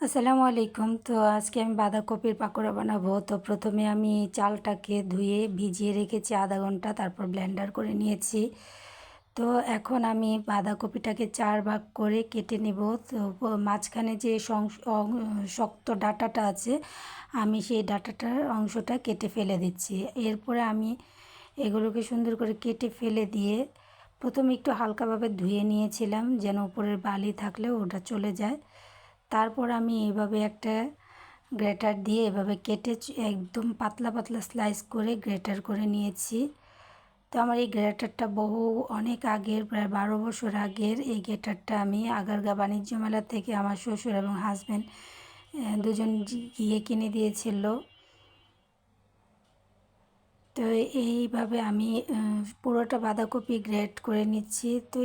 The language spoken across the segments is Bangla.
আসসালামু আলাইকুম। তো আজকে আমি বাঁধাকপির পাকোড়া বানাবো। তো প্রথমে আমি চালটাকে ধুয়ে ভিজিয়ে রেখেছি আধা ঘন্টা, তারপর ব্লেন্ডার করে নিয়েছি। তো এখন আমি বাঁধাকপিটাকে 4 ভাগ করে কেটে নেব। তো মাঝখানে যে শক্ত ডাঁটাটা আছে, আমি সেই ডাঁটাটার অংশটা কেটে ফেলে দিচ্ছি। এরপরে আমি এগুলোকে সুন্দর করে কেটে ফেলে দিয়ে প্রথমে একটু হালকাভাবে ধুয়ে নিয়েছিলাম, যেন উপরের বালি থাকলে ওটা চলে যায়। তারপর আমি এইভাবে একটা গ্রেটার দিয়ে এভাবে কেটে একদম পাতলা পাতলা স্লাইস করে গ্রেটার করে নিয়েছি। তো আমার এই গ্রেটারটা অনেক আগের, প্রায় 12 বছর আগের এই গ্রেটারটা আমি আগারগা বাণিজ্য মেলা থেকে আমার শ্বশুর এবং হাজব্যান্ড দুজন গিয়ে কিনে দিয়েছিল। তো এইভাবে আমি পুরোটা বাঁধাকপি গ্রেট করে নিচ্ছি। তো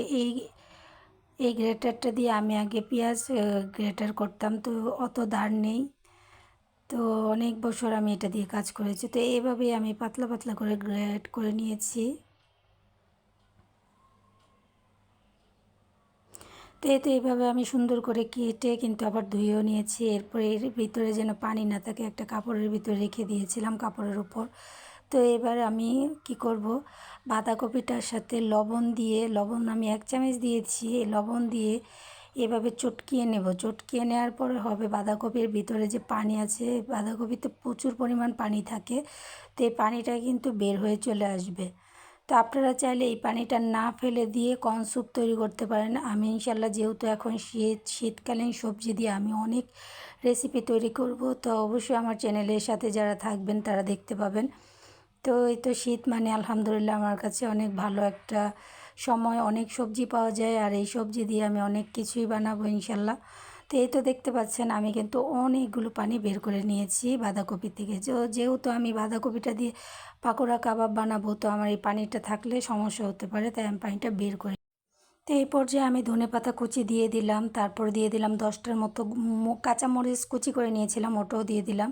এই গ্রেটারটা দিয়ে আমি আগে পেঁয়াজ গ্রেটার করতাম, তো অত ধার নেই। তো অনেক বছর আমি এটা দিয়ে কাজ করেছি। তো এইভাবেই আমি পাতলা পাতলা করে গ্রেট করে নিয়েছি। তো এইভাবে আমি সুন্দর করে কেটে কিন্তু আবার ধুয়েও নিয়েছি। এরপরে এর ভিতরে যেন পানি না থাকে একটা কাপড়ের ভিতরে রেখে দিয়েছিলাম, কাপড়ের উপর। তো এবার আমি কি করব, বাঁধাকপিটার সাথে লবণ আমি 1 চামচ দিয়েছি। লবণ দিয়ে এভাবে চটকিয়ে নেব। চটকিয়ে নেওয়ার পরে হবে বাঁধাকপির ভিতরে যে পানি আছে, বাঁধাকপিতে প্রচুর পরিমাণ পানি থাকে, তো এই পানিটা কিন্তু বের হয়ে চলে আসবে। তো আপনারা চাইলে এই পানিটা না ফেলে দিয়ে কর্ন স্যুপ তৈরি করতে পারেন। আমি ইনশাল্লাহ, যেহেতু এখন শীতকালীন সবজি দিয়ে আমি অনেক রেসিপি তৈরি করব, তো অবশ্যই আমার চ্যানেলের সাথে যারা থাকবেন তারা দেখতে পাবেন। তো এই তো শীত মানে আলহামদুলিল্লাহ আমার কাছে অনেক ভালো একটা সময়, অনেক সবজি পাওয়া যায়, আর এই সবজি দিয়ে আমি অনেক কিছুই বানাবো ইনশাল্লাহ। তো এই তো দেখতে পাচ্ছেন আমি কিন্তু অনেকগুলো পানি বের করে নিয়েছি বাঁধাকপি থেকে। যেহেতু আমি বাঁধাকপিটা দিয়ে পাকোড়া কাবাব বানাবো, তো আমার এই পানিটা থাকলে সমস্যা হতে পারে, তাই আমি পানিটা বের করে। তো এই পর্যায়ে আমি ধনেপাতা কুচি দিয়ে দিলাম, তারপর দিয়ে দিলাম 10টার মতো কাঁচামরিচ কুচি করে নিয়েছিলাম, ওটাও দিয়ে দিলাম।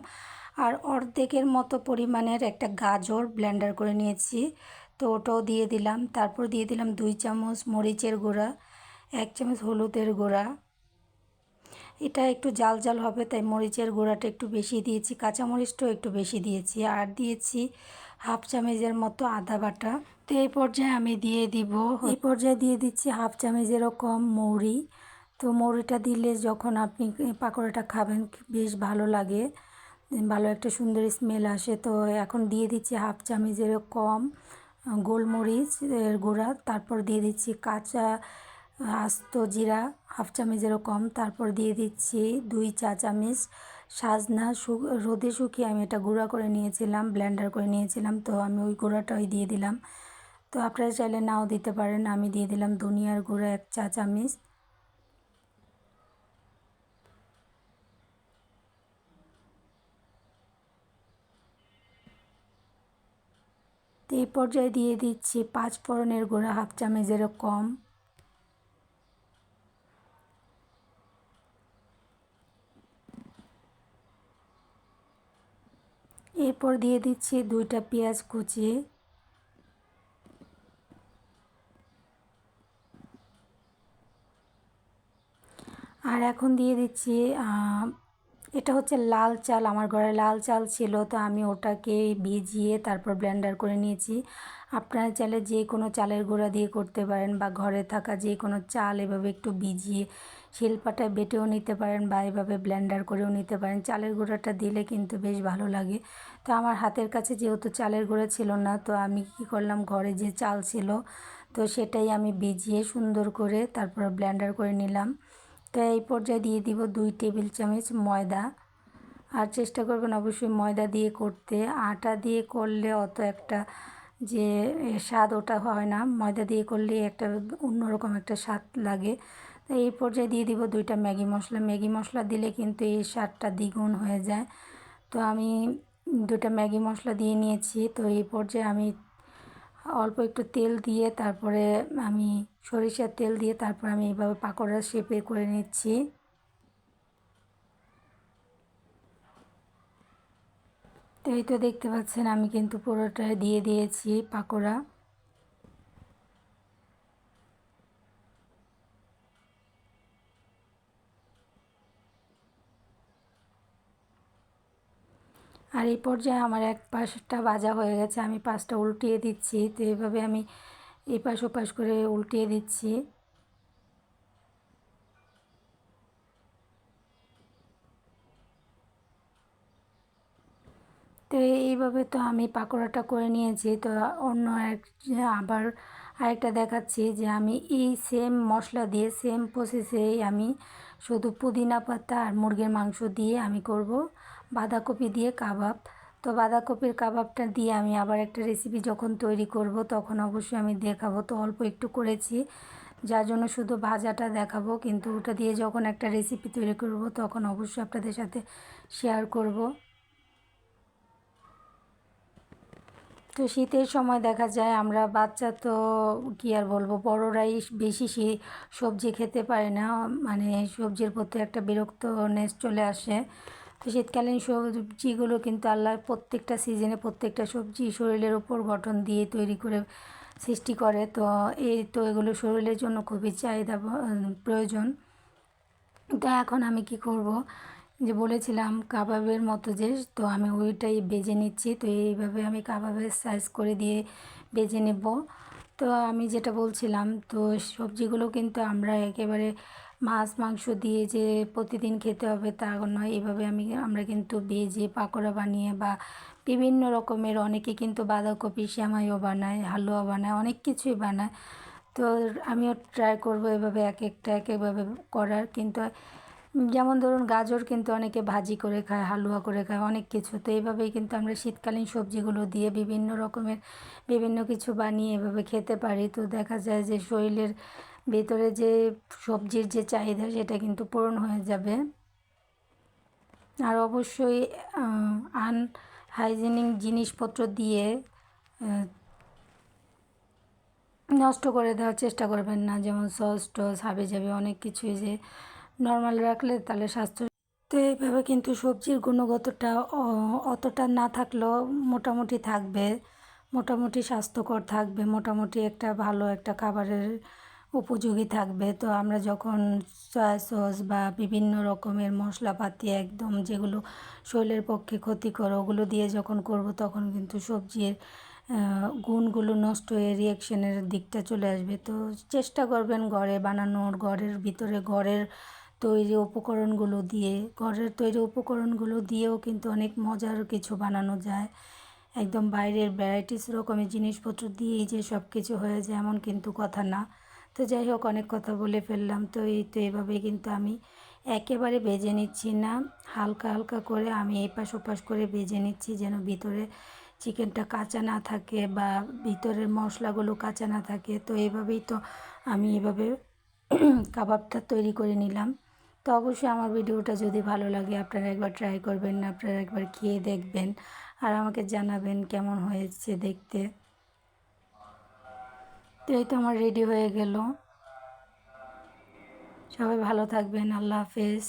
আর অর্ধেকের মতো পরিমাণের একটা গাজর ব্লেন্ডার করে নিয়েছি, তো ওটাও দিয়ে দিলাম। তারপর দিয়ে দিলাম 2 চামচ মরিচের গুঁড়া, 1 চামচ হলুদের গুঁড়া। এটা একটু জাল জাল হবে, তাই মরিচের গুঁড়াটা একটু বেশি দিয়েছি, কাঁচামরিচটাও একটু বেশি দিয়েছি। আর দিয়েছি 1/2 চামচের মতো আদা বাটা। তো এই পর্যায়ে আমি এই পর্যায়ে দিয়ে দিচ্ছি 1/2 চামচেরও কম মৌরি। তো মৌরিটা দিলে যখন আপনি পাকোড়াটা খাবেন বেশ ভালো লাগে, ভালো একটা সুন্দর স্মেল আসে। তো এখন দিয়ে দিচ্ছি 1/2 চামচেরও কম গোলমরিচ এর গুঁড়া। তারপর দিয়ে দিচ্ছি কাঁচা আস্ত জিরা 1/2 চামচেরও কম। তারপর দিয়ে দিচ্ছি 2 চা চামচ সাজনা। রোদে শুকিয়ে আমি এটা গুঁড়া করে নিয়েছিলাম, ব্লেন্ডার করে নিয়েছিলাম, তো আমি ওই গুঁড়াটাই দিয়ে দিলাম। তো আপনারা চাইলে নাও দিতে পারেন। আমি দিয়ে দিলাম ধনিয়ার গুঁড়া 1 চা চামচ। তো এই পর্যায়ে দিয়ে দিচ্ছি 5 ফোড়নের গুঁড়া 1/2 চামচেরও কম। এরপর দিয়ে দিচ্ছি 2টা পেঁয়াজ কুচি। আর এখন দিয়ে দিচ্ছি এটা হচ্ছে লাল চাল, আমার ঘরে লাল চাল ছিল, তো আমি ওটাকে ভিজিয়ে তারপর ব্লেন্ডার করে নিয়েছি। আপনারা চাইলে যে কোনো চালের গুঁড়া দিয়ে করতে পারেন, বা ঘরে থাকা যে কোনো চাল এভাবে একটু ভিজিয়ে শিলপাটায় বেটেও নিতে পারেন, বা এভাবে ব্লেন্ডার করেও নিতে পারেন। চালের গুঁড়াটা দিলে কিন্তু বেশ ভালো লাগে। তো আমার হাতের কাছে যেহেতু চালের গুঁড়া ছিল না, তো আমি কী করলাম, ঘরে যে চাল ছিল তো সেটাই আমি ভিজিয়ে সুন্দর করে তারপর ব্লেন্ডার করে নিলাম। তো এই পর্যায়ে দিয়ে দিব 2 টেবিল চামচ ময়দা। আর চেষ্টা করবেন অবশ্যই ময়দা দিয়ে করতে, আটা দিয়ে করলে অত একটা যে স্বাদ ওটা হয় না, ময়দা দিয়ে করলে একটা অন্যরকম একটা স্বাদ লাগে। তো এই পর্যায়ে দিয়ে দিব 2টা ম্যাগি মশলা। ম্যাগি মশলা দিলে কিন্তু এই স্বাদটা দ্বিগুণ হয়ে যায়। তো আমি 2টা ম্যাগি মশলা দিয়ে নিয়েছি। তো এই পর্যায়ে আমি অল্প একটু তেল দিয়ে তারপরে আমি সরিষার তেল দিয়ে তারপর আমি এইভাবে পাকোড়ার শেপে করে নিচ্ছি। তো এই তো দেখতে পাচ্ছেন আমি কিন্তু পুরোটা দিয়ে দিয়েছি পাকোড়া। আর এই পর্যায়ে আমার এক পাশটা ভাজা হয়ে গেছে, আমি পাশটা উল্টিয়ে দিচ্ছি। তো এইভাবে আমি এপাশ ওপাশ করে উল্টিয়ে দিচ্ছি। তো এইভাবে তো আমি পাকোড়াটা করে নিয়েছি। তো অন্য এক আবার আরেকটা দেখাচ্ছি যে আমি এই সেম মশলা দিয়ে সেম প্রসেসেই আমি শুধু পুদিনা পাতা আর মুরগির মাংস দিয়ে আমি করব বাঁধাকপি দিয়ে কাবাব। তো বাঁধাকপির কাবাবটা দিয়ে আমি আবার একটা রেসিপি যখন তৈরি করব তখন অবশ্যই আমি দেখাবো। তো অল্প একটু করেছি, যার জন্য শুধু ভাজাটা দেখাবো, কিন্তু ওটা দিয়ে যখন একটা রেসিপি তৈরি করব তখন অবশ্যই আপনাদের সাথে শেয়ার করব। তো শীতের সময় দেখা যায় আমরা বাচ্চা তো কী আর বলবো, বড়রাই বেশি সবজি খেতে পারে না, মানে সবজির প্রতি একটা বিরক্তনেস চলে আসে। তো শীতকালীন সবজিগুলো কিন্তু আল্লাহর প্রত্যেকটা সিজনে প্রত্যেকটা সবজি শরীরের উপর গঠন দিয়ে তৈরি করে সৃষ্টি করে। তো এগুলো শরীরের জন্য খুবই চাহিদা প্রয়োজন। তো এখন আমি কি করব, যে বলেছিলাম কাবাবের মতো যে, তো আমি ওইটাই বেজে নিচ্ছি। তো এইভাবে আমি কাবাবের সাইজ করে দিয়ে বেজে নেব। তো আমি যেটা বলছিলাম, তো সবজিগুলো কিন্তু আমরা একেবারে মাছ মাংস দিয়ে যে প্রতিদিন খেতে হবে তা নয়। এইভাবে আমরা কিন্তু ভেজে পাকোড়া বানিয়ে বা বিভিন্ন রকমের, অনেকে কিন্তু বাঁধাকপি সেমাইও বানায়, হালুয়া বানায়, অনেক কিছুই বানায়। তো আমিও ট্রাই করব এভাবে একভাবে করার। কিন্তু যেমন ধরুন গাজর কিন্তু অনেকে ভাজি করে খায়, হালুয়া করে খায়, অনেক কিছু। তো এইভাবেই কিন্তু আমরা শীতকালীন সবজিগুলো দিয়ে বিভিন্ন রকমের বিভিন্ন কিছু বানিয়ে এভাবে খেতে পারি। তো দেখা যায় যে শরীরের ভেতরে যে সবজির যে চাহিদা সেটা কিন্তু পূরণ হয়ে যাবে। আর অবশ্যই আনহাইজেনিক জিনিসপত্র দিয়ে নষ্ট করে দেওয়ার চেষ্টা করবেন না, যেমন সস টস হাবিজাবি অনেক কিছুই যে নর্মাল রাখলে তাহলে স্বাস্থ্য। তো এইভাবে কিন্তু সবজির গুণগতটা অতটা না থাকলেও মোটামুটি থাকবে, মোটামুটি স্বাস্থ্যকর থাকবে, মোটামুটি একটা ভালো একটা খাবারের উপযোগী থাকবে। তো আমরা যখন সয়া সস বা বিভিন্ন রকমের মশলাপাতি একদম যেগুলো শরীরের পক্ষে ক্ষতিকর ওগুলো দিয়ে যখন করব তখন কিন্তু সবজির গুণগুলো নষ্ট হয়ে রিয়াকশনের দিকটা চলে আসবে। তো চেষ্টা করবেন ঘরে বানানোর, ঘরের ভিতরে ঘরের তৈরি উপকরণগুলো দিয়ে, ঘরের তৈরি উপকরণগুলো দিয়েও কিন্তু অনেক মজার কিছু বানানো যায়। একদম বাইরের ভ্যারাইটিস রকমের জিনিসপত্র দিয়েই যে সব কিছু হয়ে যায় এমন কিন্তু কথা না। তো যাই হোক, অনেক কথা বলে ফেললাম। তো এভাবেই কিন্তু আমি একেবারে ভেজে নিচ্ছি না, হালকা হালকা করে আমি এপাশ ওপাশ করে ভেজে নিচ্ছি, যেন ভিতরে চিকেনটা কাঁচা না থাকে বা ভিতরের মশলাগুলো কাঁচা না থাকে। তো এইভাবেই তো আমি এভাবে কাবাবটা তৈরি করে নিলাম। তো অবশ্যই আমার ভিডিওটা যদি ভালো লাগে আপনারা একবার ট্রাই করবেন, আপনারা একবার খেয়ে দেখবেন আর আমাকে জানাবেন কেমন হয়েছে দেখতে। তো এই তো আমার রেডি হয়ে গেল। সবাই ভালো থাকবেন, আল্লাহ হাফেজ।